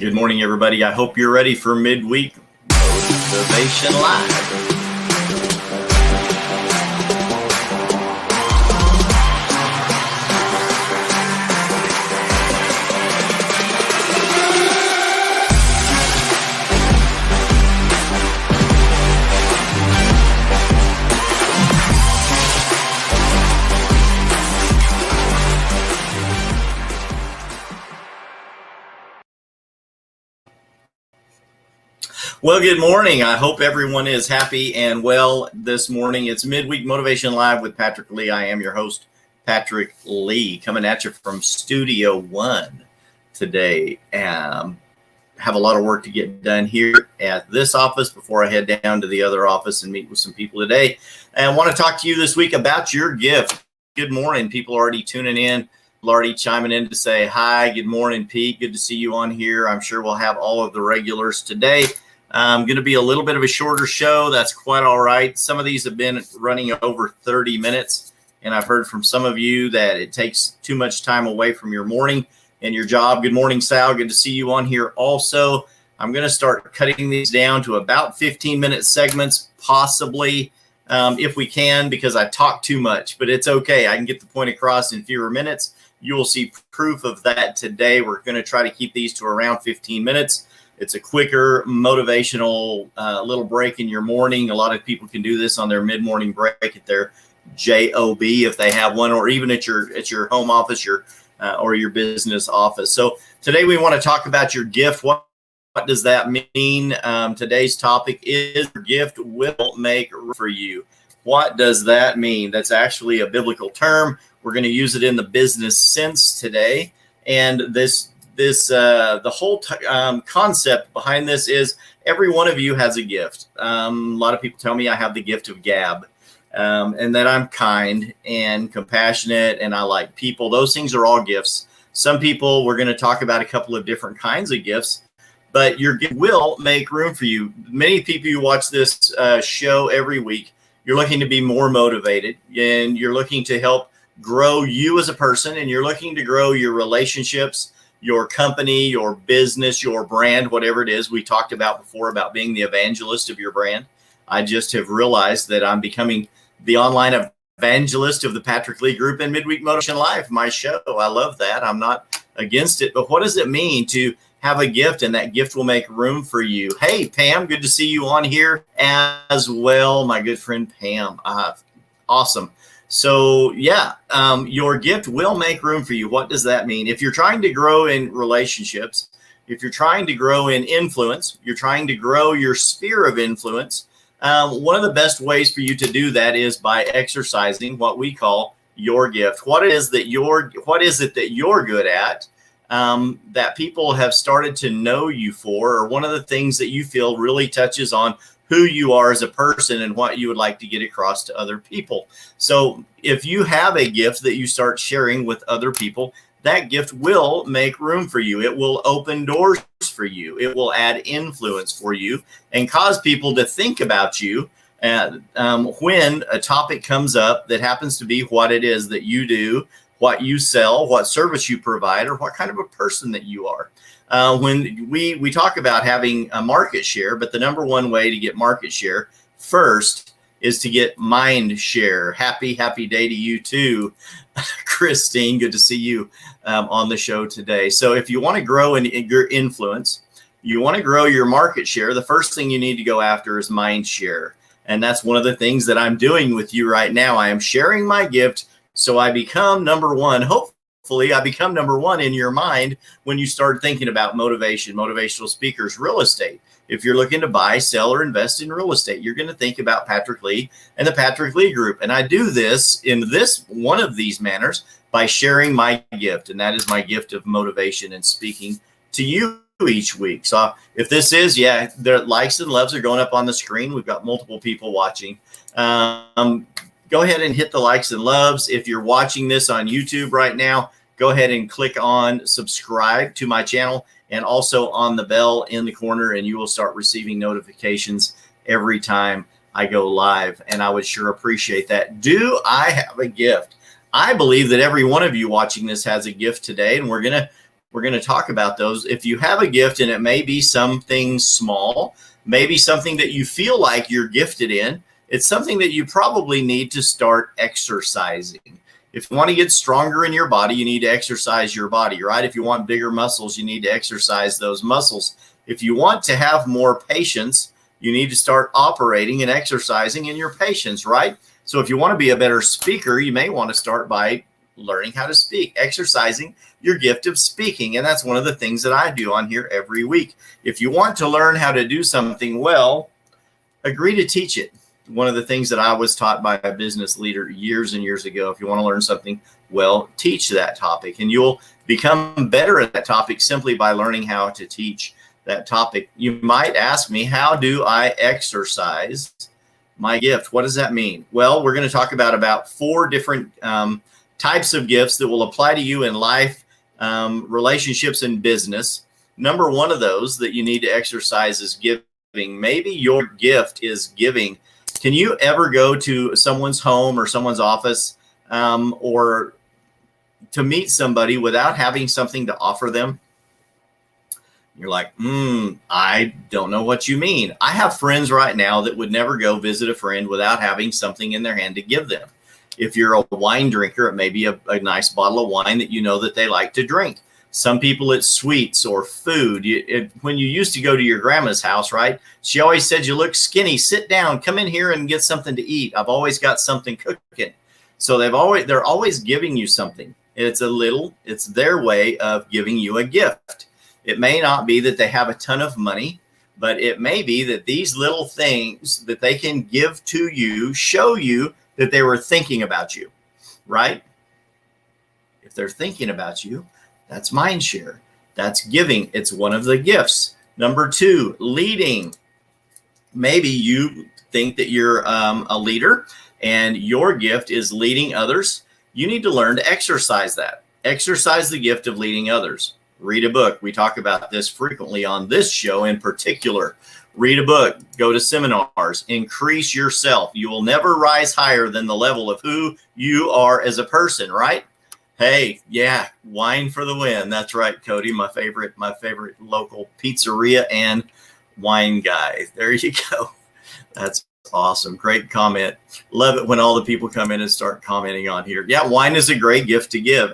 Good morning, everybody. I hope you're ready for Midweek Motivation Live. Well, good morning. I hope everyone is happy and well this morning. It's Midweek Motivation Live with Patrick Lee. I am your host, Patrick Lee, coming at you from Studio One today. Have a lot of work to get done here at this office before I head down to the other office and meet with some people today. And I want to talk to you this week about your gift. Good morning. People are already tuning in, already chiming in to say hi. Good morning, Pete. Good to see you on here. I'm sure we'll have all of the regulars today. Going to be a little bit of a shorter show. That's quite all right. Some of these have been running over 30 minutes, and I've heard from some of you that it takes too much time away from your morning and your job. Good morning, Sal. Good to see you on here also. I'm going to start cutting these down to about 15-minute segments, possibly, if we can, because I talk too much, but it's okay. I can get the point across in fewer minutes. You will see proof of that today. We're going to try to keep these to around 15 minutes. It's a quicker, motivational little break in your morning. A lot of people can do this on their mid-morning break at their job if they have one, or even at your home office, or your business office. So today we want to talk about your gift. What does that mean? Today's topic is your gift will make room for you. What does that mean? That's actually a biblical term. We're going to use it in the business sense today, and the whole concept behind this is every one of you has a gift. A lot of people tell me I have the gift of gab, and that I'm kind and compassionate and I like people. Those things are all gifts. Some people, we're going to talk about a couple of different kinds of gifts, but your gift will make room for you. Many people who watch this show every week, you're looking to be more motivated, and you're looking to help grow you as a person, and you're looking to grow your relationships, your company, your business, your brand, whatever it is. We talked about before about being the evangelist of your brand. I just have realized that I'm becoming the online evangelist of the Patrick Lee Group and Midweek Motivation Live, my show. I love that. I'm not against it. But what does it mean to have a gift, and that gift will make room for you? Hey, Pam, good to see you on here as well. My good friend Pam. Awesome. So yeah, your gift will make room for you. What does that mean? If you're trying to grow in relationships, if you're trying to grow in influence, you're trying to grow your sphere of influence, one of the best ways for you to do that is by exercising what we call your gift. What is it that you're good at, that people have started to know you for, or one of the things that you feel really touches on who you are as a person and what you would like to get across to other people. So if you have a gift that you start sharing with other people, that gift will make room for you. It will open doors for you. It will add influence for you and cause people to think about you when a topic comes up that happens to be what it is that you do, what you sell, what service you provide, or what kind of a person that you are. When we talk about having a market share, but the number one way to get market share first is to get mind share. Happy day to you too, Christine. Good to see you on the show today. So if you want to grow in your influence, you want to grow your market share, the first thing you need to go after is mind share. And that's one of the things that I'm doing with you right now. I am sharing my gift so I become number one. Hopefully I become number one in your mind when you start thinking about motivation, motivational speakers, real estate. If you're looking to buy, sell, or invest in real estate, you're going to think about Patrick Lee and the Patrick Lee Group. And I do this in one of these manners by sharing my gift. And that is my gift of motivation and speaking to you each week. So if this is, the likes and loves are going up on the screen. We've got multiple people watching. Go ahead and hit the likes and loves. If you're watching this on YouTube right now, go ahead and click on subscribe to my channel and also on the bell in the corner, and you will start receiving notifications every time I go live. And I would sure appreciate that. Do I have a gift? I believe that every one of you watching this has a gift today, and we're going to We're going to talk about those. If you have a gift, and it may be something small, maybe something that you feel like you're gifted in, it's something that you probably need to start exercising. If you want to get stronger in your body, you need to exercise your body, right? If you want bigger muscles, you need to exercise those muscles. If you want to have more patience, you need to start operating and exercising in your patience, right? So if you want to be a better speaker, you may want to start by learning how to speak, exercising your gift of speaking. And that's one of the things that I do on here every week. If you want to learn how to do something well, agree to teach it. One of the things that I was taught by a business leader years and years ago, if you want to learn something well, teach that topic, and you'll become better at that topic simply by learning how to teach that topic. You might ask me, how do I exercise my gift? What does that mean? Well, we're going to talk about 4 different types of gifts that will apply to you in life, relationships, and business. Number 1 of those that you need to exercise is giving. Maybe your gift is giving. Can you ever go to someone's home or someone's office or to meet somebody without having something to offer them? You're like, I don't know what you mean. I have friends right now that would never go visit a friend without having something in their hand to give them. If you're a wine drinker, it may be a nice bottle of wine that you know that they like to drink. Some people, it's sweets or food. When you used to go to your grandma's house, right? She always said, you look skinny, sit down, come in here and get something to eat. I've always got something cooking. So they're always giving you something. It's their way of giving you a gift. It may not be that they have a ton of money, but it may be that these little things that they can give to you show you that they were thinking about you, right? If they're thinking about you, that's mind share. That's giving. It's one of the gifts. Number 2, leading. Maybe you think that you're a leader and your gift is leading others. You need to learn to exercise that. Exercise the gift of leading others. Read a book. We talk about this frequently on this show in particular. Read a book. Go to seminars. Increase yourself. You will never rise higher than the level of who you are as a person, right? Hey, yeah, wine for the win. That's right, Cody, my favorite local pizzeria and wine guy. There you go. That's awesome. Great comment. Love it when all the people come in and start commenting on here. Yeah, wine is a great gift to give.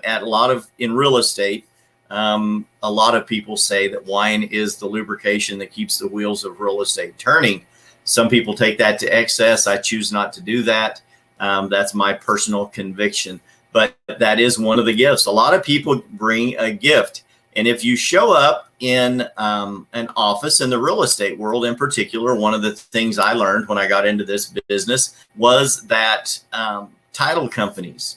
In real estate, a lot of people say that wine is the lubrication that keeps the wheels of real estate turning. Some people take that to excess. I choose not to do that. That's my personal conviction. But that is one of the gifts. A lot of people bring a gift. And if you show up in an office in the real estate world in particular, one of the things I learned when I got into this business was that title companies,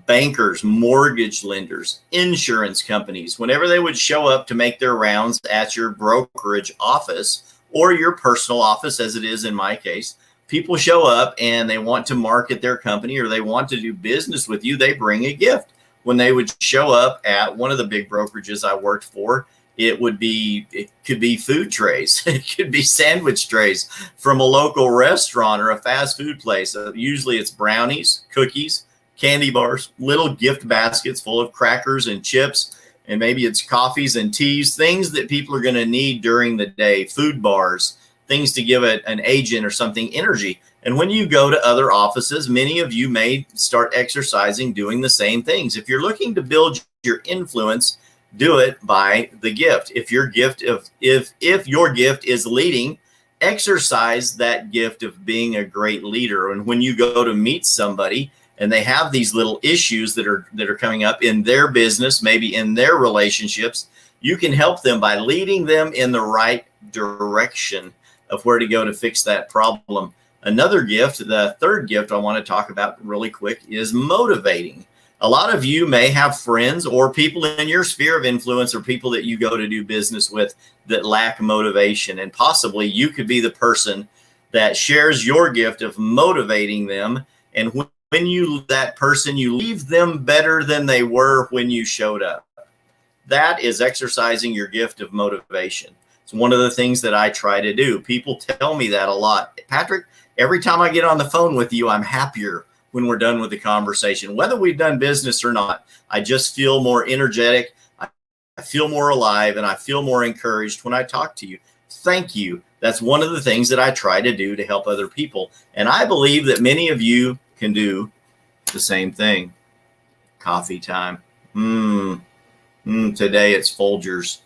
bankers, mortgage lenders, insurance companies, whenever they would show up to make their rounds at your brokerage office or your personal office, as it is in my case, people show up and they want to market their company or they want to do business with you. They bring a gift. When they would show up at one of the big brokerages I worked for, it could be food trays. It could be sandwich trays from a local restaurant or a fast food place. Usually it's brownies, cookies, candy bars, little gift baskets full of crackers and chips. And maybe it's coffees and teas, things that people are going to need during the day, food bars, things to give an agent or something energy. And when you go to other offices, many of you may start exercising, doing the same things. If you're looking to build your influence, do it by the gift. If your gift is leading, exercise that gift of being a great leader. And when you go to meet somebody and they have these little issues that are coming up in their business, maybe in their relationships, you can help them by leading them in the right direction of where to go to fix that problem. Another gift, the third gift I want to talk about really quick, is motivating. A lot of you may have friends or people in your sphere of influence or people that you go to do business with that lack motivation. And possibly you could be the person that shares your gift of motivating them. And when you that person, you leave them better than they were when you showed up. That is exercising your gift of motivation. It's one of the things that I try to do. People tell me that a lot. Patrick, every time I get on the phone with you, I'm happier when we're done with the conversation, whether we've done business or not. I just feel more energetic. I feel more alive and I feel more encouraged when I talk to you. Thank you. That's one of the things that I try to do to help other people. And I believe that many of you can do the same thing. Coffee time. Today it's Folgers.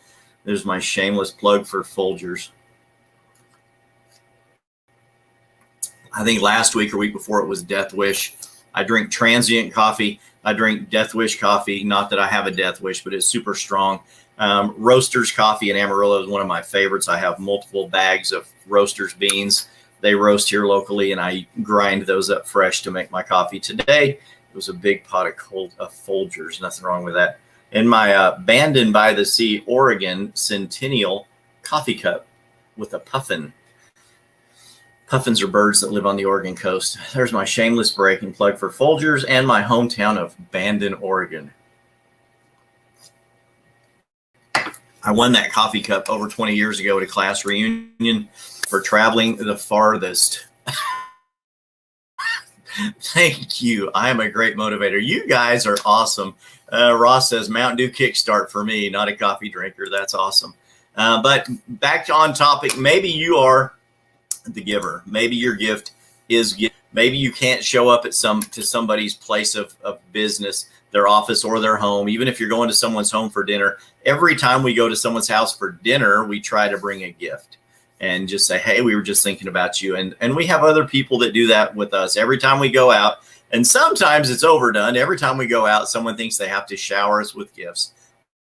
There's my shameless plug for Folgers. I think last week or week before it was Death Wish. I drink transient coffee. I drink Death Wish coffee. Not that I have a Death Wish, but it's super strong. Roasters coffee in Amarillo is one of my favorites. I have multiple bags of Roasters beans. They roast here locally, and I grind those up fresh to make my coffee. Today, it was a big pot of Folgers. Nothing wrong with that. In my Bandon by the Sea, Oregon Centennial coffee cup with a puffin. Puffins are birds that live on the Oregon coast. There's my shameless break and plug for Folgers and my hometown of Bandon, Oregon. I won that coffee cup over 20 years ago at a class reunion for traveling the farthest. Thank you. I am a great motivator. You guys are awesome. Ross says Mountain Dew Kickstart for me, not a coffee drinker. That's awesome. But back on topic, maybe you are the giver. Maybe your gift is gift. Maybe you can't show up at somebody's place of business, their office or their home. Even if you're going to someone's home for dinner, every time we go to someone's house for dinner, we try to bring a gift and just say, hey, we were just thinking about you. And we have other people that do that with us every time we go out. And sometimes it's overdone. Every time we go out, someone thinks they have to shower us with gifts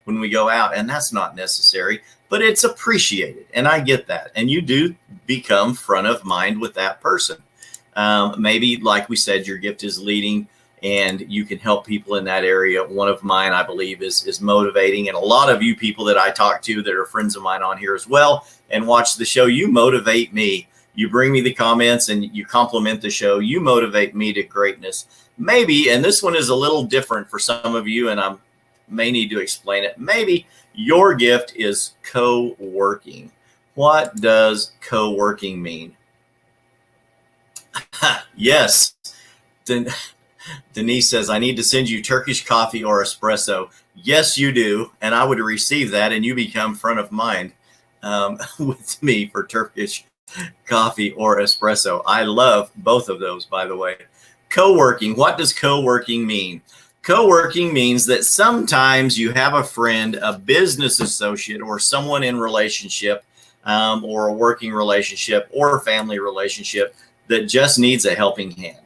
when we go out. And that's not necessary, but it's appreciated. And I get that. And you do become front of mind with that person. Maybe, like we said, your gift is leading and you can help people in that area. One of mine, I believe, is motivating. And a lot of you people that I talk to that are friends of mine on here as well and watch the show, you motivate me. You bring me the comments and you compliment the show. You motivate me to greatness. Maybe, and this one is a little different for some of you, and I may need to explain it. Maybe your gift is co-working. What does co-working mean? Yes. Denise says, I need to send you Turkish coffee or espresso. Yes, you do. And I would receive that, and you become front of mind with me for Turkish coffee or espresso. I love both of those, by the way. Co-working. What does co-working mean? Co-working means that sometimes you have a friend, a business associate, or someone in relationship, or a working relationship or a family relationship that just needs a helping hand.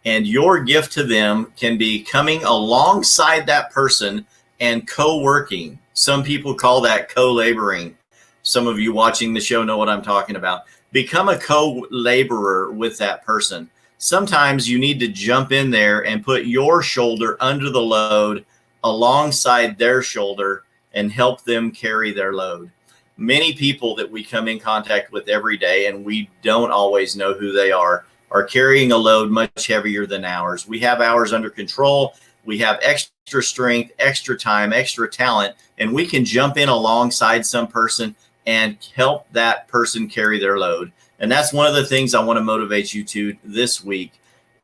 And your gift to them can be coming alongside that person and co-working. Some people call that co-laboring. Some of you watching the show know what I'm talking about. Become a co-laborer with that person. Sometimes you need to jump in there and put your shoulder under the load alongside their shoulder and help them carry their load. Many people that we come in contact with every day, and we don't always know who they are carrying a load much heavier than ours. We have ours under control. We have extra strength, extra time, extra talent, and we can jump in alongside some person and help that person carry their load. And that's one of the things I want to motivate you to this week.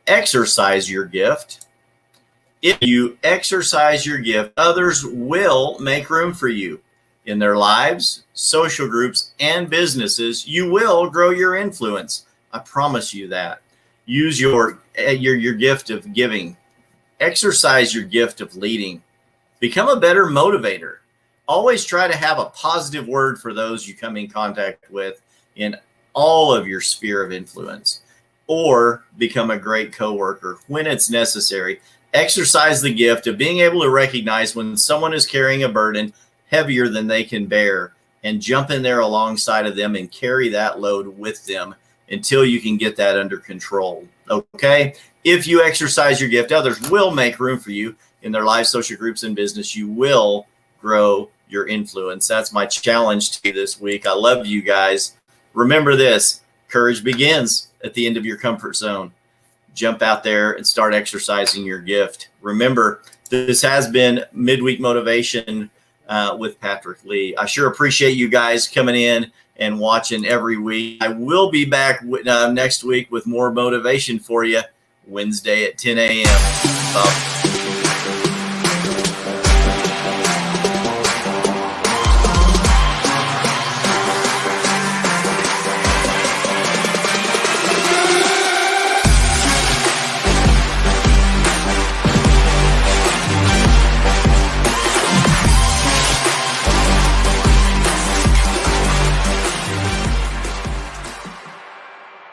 Exercise your gift. If you exercise your gift, others will make room for you in their lives, social groups, and businesses. You will grow your influence. I promise you that. Use your gift of giving. Exercise your gift of leading. Become a better motivator. Always try to have a positive word for those you come in contact with in all of your sphere of influence, or become a great coworker when it's necessary. Exercise the gift of being able to recognize when someone is carrying a burden heavier than they can bear and jump in there alongside of them and carry that load with them until you can get that under control. Okay? If you exercise your gift, others will make room for you in their lives, social groups, and business. You will grow your influence. That's my challenge to you this week. I love you guys. Remember this, courage begins at the end of your comfort zone. Jump out there and start exercising your gift. Remember, this has been Midweek Motivation with Patrick Lee. I sure appreciate you guys coming in and watching every week. I will be back next week with more motivation for you, Wednesday at 10 a.m.